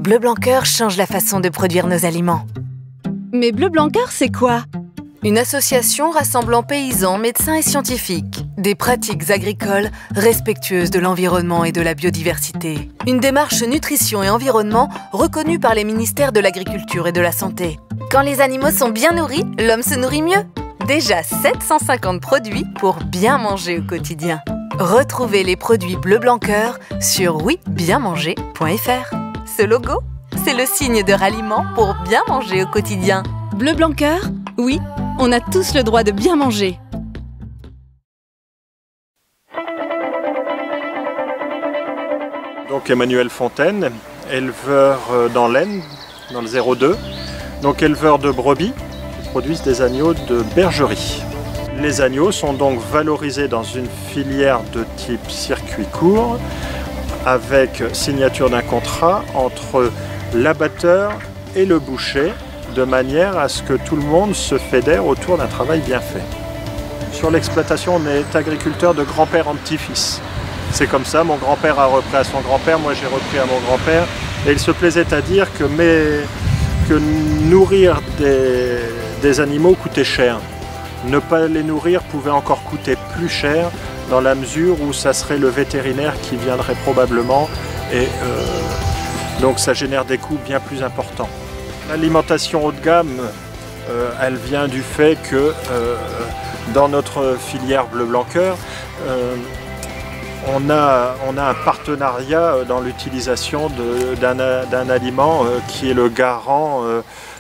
Bleu Blanc Cœur change la façon de produire nos aliments. Mais Bleu Blanc Cœur, c'est quoi? Une association rassemblant paysans, médecins et scientifiques. Des pratiques agricoles respectueuses de l'environnement et de la biodiversité. Une démarche nutrition et environnement reconnue par les ministères de l'Agriculture et de la Santé. Quand les animaux sont bien nourris, l'homme se nourrit mieux. Déjà 750 produits pour bien manger au quotidien. Retrouvez les produits Bleu Blanc Cœur sur oui-bien-manger.fr. Ce logo, c'est le signe de ralliement pour bien manger au quotidien. Bleu Blanc Cœur, oui, on a tous le droit de bien manger. Donc Emmanuel Fontaine, éleveur dans l'Aisne, dans le 02. Donc éleveur de brebis qui produisent des agneaux de bergerie. Les agneaux sont donc valorisés dans une filière de type circuit court avec signature d'un contrat entre l'abatteur et le boucher de manière à ce que tout le monde se fédère autour d'un travail bien fait. Sur l'exploitation, on est agriculteur de grand-père en petit-fils. C'est comme ça, mon grand-père a repris à son grand-père, moi j'ai repris à mon grand-père. Et il se plaisait à dire que nourrir des animaux coûtait cher. Ne pas les nourrir pouvait encore coûter plus cher dans la mesure où ça serait le vétérinaire qui viendrait probablement et donc ça génère des coûts bien plus importants. L'alimentation haut de gamme, elle vient du fait que dans notre filière Bleu Blanc Cœur, on a un partenariat dans l'utilisation d'un aliment qui est le garant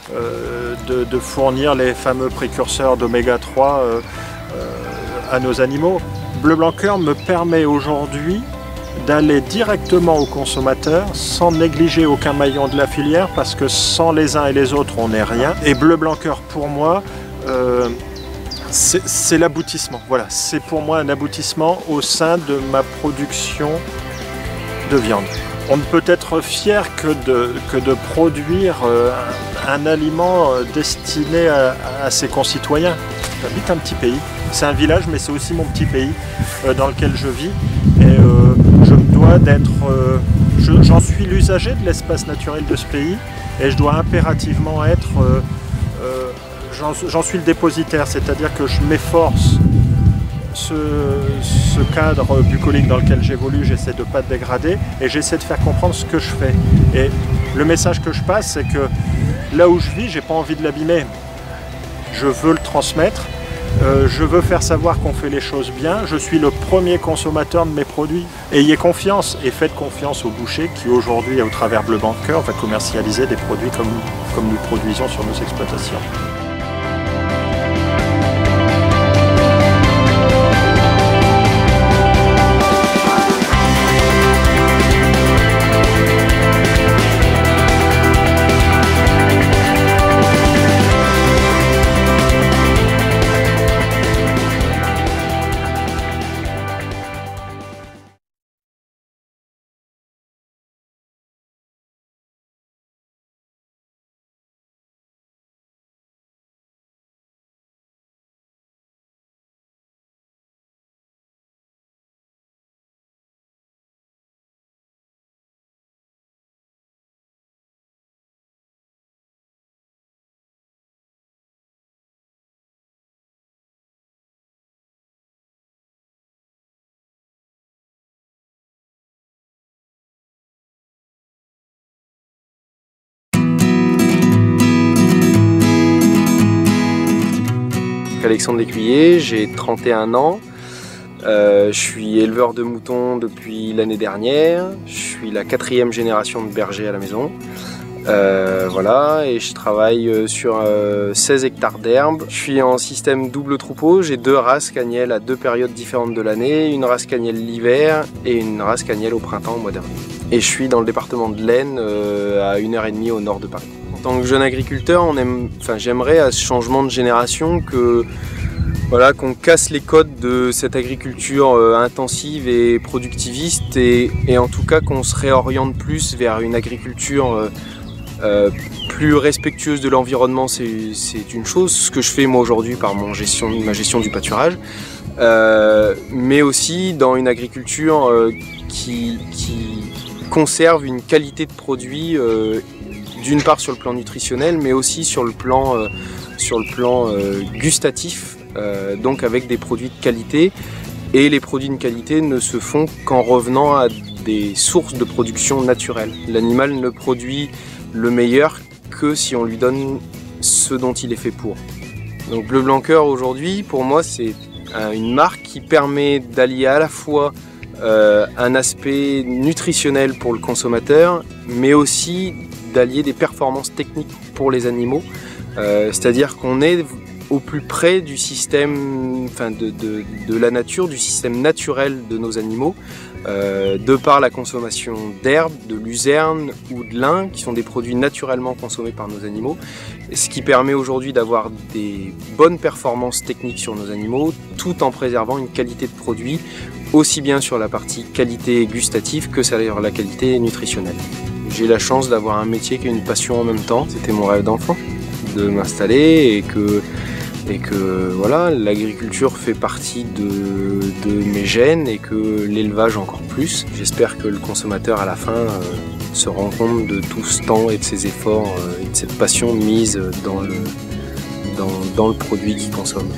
de fournir les fameux précurseurs d'oméga 3 à nos animaux. Bleu Blanc Cœur me permet aujourd'hui d'aller directement au consommateur sans négliger aucun maillon de la filière parce que sans les uns et les autres on n'est rien. Et Bleu Blanc Cœur pour moi c'est l'aboutissement. Voilà, c'est pour moi un aboutissement au sein de ma production de viande. On ne peut être fier que de produire un aliment destiné à ses concitoyens. J'habite un petit pays, c'est un village mais c'est aussi mon petit pays dans lequel je vis et je me dois d'être, j'en suis l'usager de l'espace naturel de ce pays et je dois impérativement être, j'en suis le dépositaire, c'est-à-dire que je m'efforce ce cadre bucolique dans lequel j'évolue, j'essaie de ne pas dégrader et j'essaie de faire comprendre ce que je fais. Et le message que je passe, c'est que là où je vis, j'ai pas envie de l'abîmer. Je veux le transmettre, je veux faire savoir qu'on fait les choses bien, je suis le premier consommateur de mes produits. Ayez confiance et faites confiance au boucher qui aujourd'hui, au travers Bleu Blanc Cœur, va commercialiser des produits comme nous produisons sur nos exploitations. Alexandre Lécuyer, j'ai 31 ans, je suis éleveur de moutons depuis l'année dernière, je suis la 4e génération de berger à la maison, voilà, et je travaille sur 16 hectares d'herbe. Je suis en système double troupeau, j'ai 2 races cagnelles à 2 périodes différentes de l'année, une race cagnelle l'hiver et une race cagnelle au printemps, au mois d'avril. Et je suis dans le département de l'Aisne, à 1h30 au nord de Paris. En tant que jeune agriculteur, j'aimerais à ce changement de génération qu'on casse les codes de cette agriculture intensive et productiviste et en tout cas qu'on se réoriente plus vers une agriculture plus respectueuse de l'environnement. C'est une chose, ce que je fais moi aujourd'hui par ma gestion du pâturage, mais aussi dans une agriculture qui conserve une qualité de produit, d'une part sur le plan nutritionnel, mais aussi sur le plan gustatif, donc avec des produits de qualité. Et les produits de qualité ne se font qu'en revenant à des sources de production naturelles. L'animal ne produit le meilleur que si on lui donne ce dont il est fait pour. Donc Bleu Blanc Cœur aujourd'hui, pour moi, c'est une marque qui permet d'allier à la fois un aspect nutritionnel pour le consommateur, mais aussi d'allier des performances techniques pour les animaux. C'est-à-dire qu'on est au plus près du système, de la nature, du système naturel de nos animaux, de par la consommation d'herbe, de luzerne ou de lin, qui sont des produits naturellement consommés par nos animaux, ce qui permet aujourd'hui d'avoir des bonnes performances techniques sur nos animaux, tout en préservant une qualité de produit, aussi bien sur la partie qualité gustative que sur la qualité nutritionnelle. J'ai la chance d'avoir un métier qui est une passion en même temps. C'était mon rêve d'enfant, de m'installer, et que voilà, l'agriculture fait partie de mes gènes et que l'élevage encore plus. J'espère que le consommateur à la fin se rend compte de tout ce temps et de ses efforts et de cette passion mise dans le produit qu'il consomme.